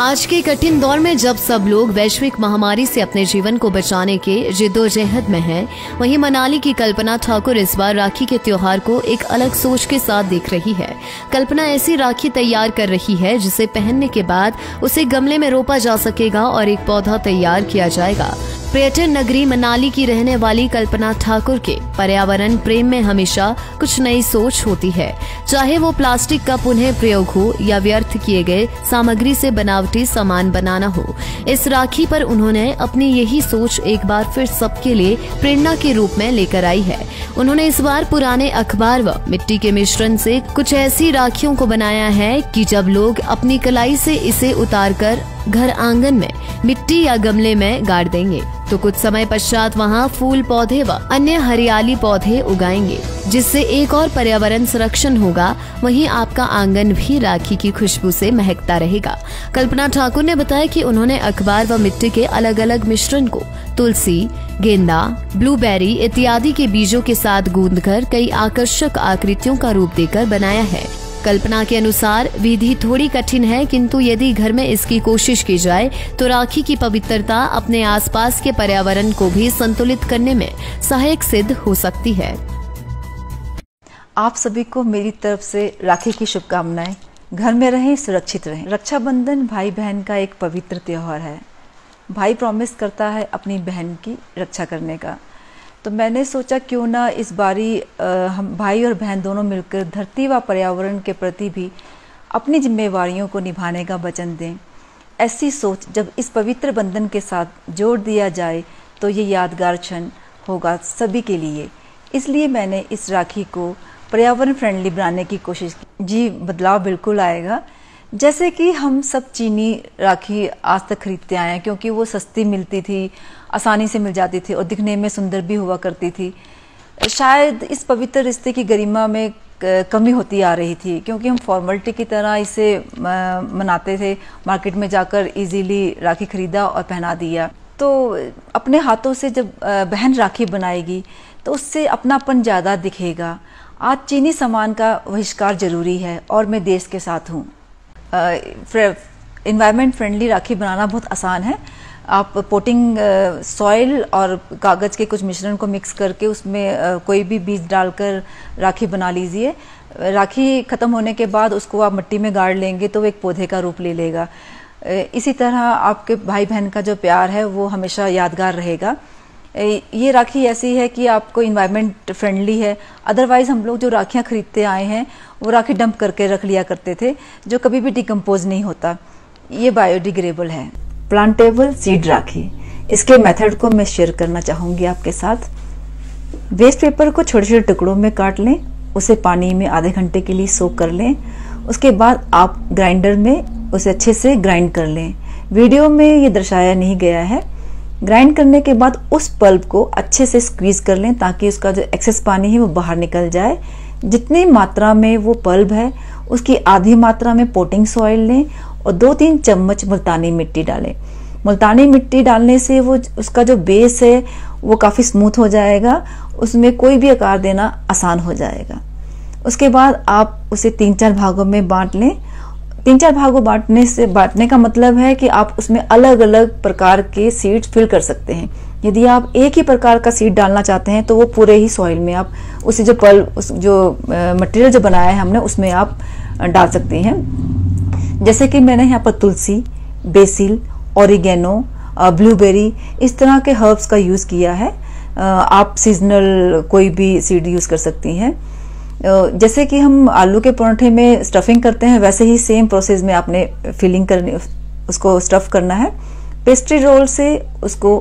आज के कठिन दौर में जब सब लोग वैश्विक महामारी से अपने जीवन को बचाने के जिद्दोजहद में हैं, वहीं मनाली की कल्पना ठाकुर इस बार राखी के त्योहार को एक अलग सोच के साथ देख रही है। कल्पना ऐसी राखी तैयार कर रही है जिसे पहनने के बाद उसे गमले में रोपा जा सकेगा और एक पौधा तैयार किया जाएगा। पर्यटन नगरी मनाली की रहने वाली कल्पना ठाकुर के पर्यावरण प्रेम में हमेशा कुछ नई सोच होती है, चाहे वो प्लास्टिक का पुनः प्रयोग हो या व्यर्थ किए गए सामग्री से बनावटी सामान बनाना हो। इस राखी पर उन्होंने अपनी यही सोच एक बार फिर सबके लिए प्रेरणा के रूप में लेकर आई है। उन्होंने इस बार पुराने अखबार व मिट्टी के मिश्रण से कुछ ऐसी राखियों को बनाया है कि जब लोग अपनी कलाई से इसे उतारकर घर आंगन में मिट्टी या गमले में गाड़ देंगे तो कुछ समय पश्चात वहाँ फूल पौधे व अन्य हरियाली पौधे उगाएंगे, जिससे एक और पर्यावरण संरक्षण होगा। वहीं आपका आंगन भी राखी की खुशबू से महकता रहेगा। कल्पना ठाकुर ने बताया कि उन्होंने अखबार व मिट्टी के अलग अलग मिश्रण को तुलसी, गेंदा, ब्लूबेरी इत्यादि के बीजों के साथ गूंथकर कई आकर्षक आकृतियों का रूप देकर बनाया है। कल्पना के अनुसार विधि थोड़ी कठिन है, किंतु यदि घर में इसकी कोशिश की जाए तो राखी की पवित्रता अपने आसपास के पर्यावरण को भी संतुलित करने में सहायक सिद्ध हो सकती है। आप सभी को मेरी तरफ से राखी की शुभकामनाएं। घर में रहें, सुरक्षित रहें। रक्षाबंधन भाई बहन का एक पवित्र त्योहार है। भाई प्रॉमिस करता है अपनी बहन की रक्षा करने का, तो मैंने सोचा क्यों ना इस बारी हम भाई और बहन दोनों मिलकर धरती व पर्यावरण के प्रति भी अपनी जिम्मेवारियों को निभाने का वचन दें। ऐसी सोच जब इस पवित्र बंधन के साथ जोड़ दिया जाए तो ये यादगार क्षण होगा सभी के लिए। इसलिए मैंने इस राखी को पर्यावरण फ्रेंडली बनाने की कोशिश की। जी, बदलाव बिल्कुल आएगा। जैसे कि हम सब चीनी राखी आज तक खरीदते आए हैं क्योंकि वो सस्ती मिलती थी, आसानी से मिल जाती थी और दिखने में सुंदर भी हुआ करती थी। शायद इस पवित्र रिश्ते की गरिमा में कमी होती आ रही थी क्योंकि हम फॉर्मेलिटी की तरह इसे मनाते थे। मार्केट में जाकर इजीली राखी खरीदा और पहना दिया। तो अपने हाथों से जब बहन राखी बनाएगी तो उससे अपनापन ज़्यादा दिखेगा। आज चीनी सामान का बहिष्कार जरूरी है और मैं देश के साथ हूँ। एनवायरनमेंट फ्रेंडली राखी बनाना बहुत आसान है। आप पोटिंग सॉइल और कागज़ के कुछ मिश्रण को मिक्स करके उसमें कोई भी बीज डालकर राखी बना लीजिए। राखी ख़त्म होने के बाद उसको आप मिट्टी में गाड़ लेंगे तो वो एक पौधे का रूप ले लेगा। इसी तरह आपके भाई बहन का जो प्यार है वो हमेशा यादगार रहेगा। ये राखी ऐसी है कि आपको इन्वायरमेंट फ्रेंडली है। अदरवाइज हम लोग जो राखियाँ खरीदते आए हैं वो राखी डंप करके रख लिया करते थे, जो कभी भी डिकम्पोज नहीं होता। ये बायोडिग्रेडेबल है। प्लांटेबल सीड राखी, इसके मेथड को मैं शेयर करना चाहूँगी आपके साथ। वेस्ट पेपर को छोटे छोटे टुकड़ों में काट लें, उसे पानी में आधे घंटे के लिए सोक कर लें। उसके बाद आप ग्राइंडर में उसे अच्छे से ग्राइंड कर लें। वीडियो में ये दर्शाया नहीं गया है। ग्राइंड करने के बाद उस पल्प को अच्छे से स्क्वीज कर लें ताकि उसका जो एक्सेस पानी है वो बाहर निकल जाए। जितनी मात्रा में वो पल्प है उसकी आधी मात्रा में पोटिंग सॉइल लें और 2-3 चम्मच मुल्तानी मिट्टी डालें। मुल्तानी मिट्टी डालने से वो उसका जो बेस है वो काफ़ी स्मूथ हो जाएगा, उसमें कोई भी आकार देना आसान हो जाएगा। उसके बाद आप उसे 3-4 भागों में बांट लें। 3-4 भागों बांटने का मतलब है कि आप उसमें अलग अलग प्रकार के सीड्स फिल कर सकते हैं। यदि आप एक ही प्रकार का सीड डालना चाहते हैं तो वो पूरे ही सॉइल में आप उसे जो मटेरियल जो बनाया है हमने उसमें आप डाल सकते हैं। जैसे कि मैंने यहाँ पर तुलसी, बेसिल, ओरिगेनो, ब्लूबेरी इस तरह के हर्ब्स का यूज़ किया है। आप सीजनल कोई भी सीड यूज़ कर सकती हैं। जैसे कि हम आलू के पराठे में स्टफिंग करते हैं वैसे ही सेम प्रोसेस में आपने फिलिंग करनी, उसको स्टफ करना है। पेस्ट्री रोल से उसको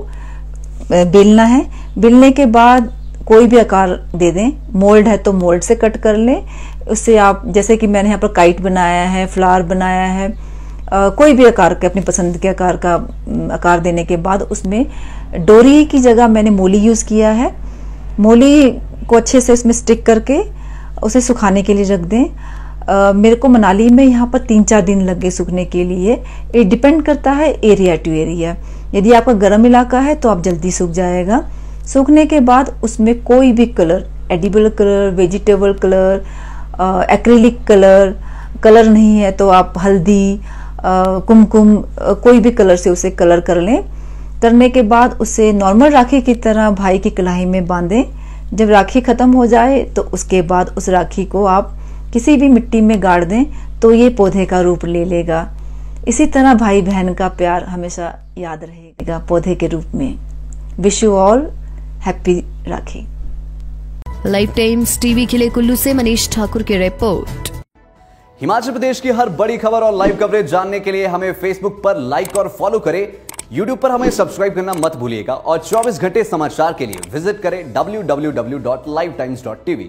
बेलना है। बेलने के बाद कोई भी आकार दे दें। मोल्ड है तो मोल्ड से कट कर लें। उससे आप, जैसे कि मैंने यहाँ पर काइट बनाया है, फ्लावर बनाया है, कोई भी आकार के अपनी पसंद के आकार का आकार देने के बाद उसमें डोरी की जगह मैंने मोली यूज़ किया है। मोली को अच्छे से उसमें स्टिक करके उसे सुखाने के लिए रख दें। मेरे को मनाली में यहाँ पर 3-4 दिन लग गए सूखने के लिए। ये डिपेंड करता है एरिया टू एरिया। यदि आपका गर्म इलाका है तो आप जल्दी सूख जाएगा। सूखने के बाद उसमें कोई भी colour, edible colour, vegetable colour, acrylic colour नहीं है तो आप हल्दी, कुमकुम कोई भी कलर से उसे कलर कर लें। करने के बाद उसे नॉर्मल राखी की तरह भाई की कलाई में बांधें। जब राखी खत्म हो जाए तो उसके बाद उस राखी को आप किसी भी मिट्टी में गाड़ दें तो ये पौधे का रूप ले लेगा। इसी तरह भाई बहन का प्यार हमेशा याद रहेगा पौधे के रूप में। Wish you all happy rakhi. Live times TV के लिए कुल्लू से मनीष ठाकुर की रिपोर्ट। हिमाचल प्रदेश की हर बड़ी खबर और लाइव कवरेज जानने के लिए हमें फेसबुक पर लाइक और फॉलो करें। यूट्यूब पर हमें सब्सक्राइब करना मत भूलिएगा और 24 घंटे समाचार के लिए विजिट करें www.livetimes.tv।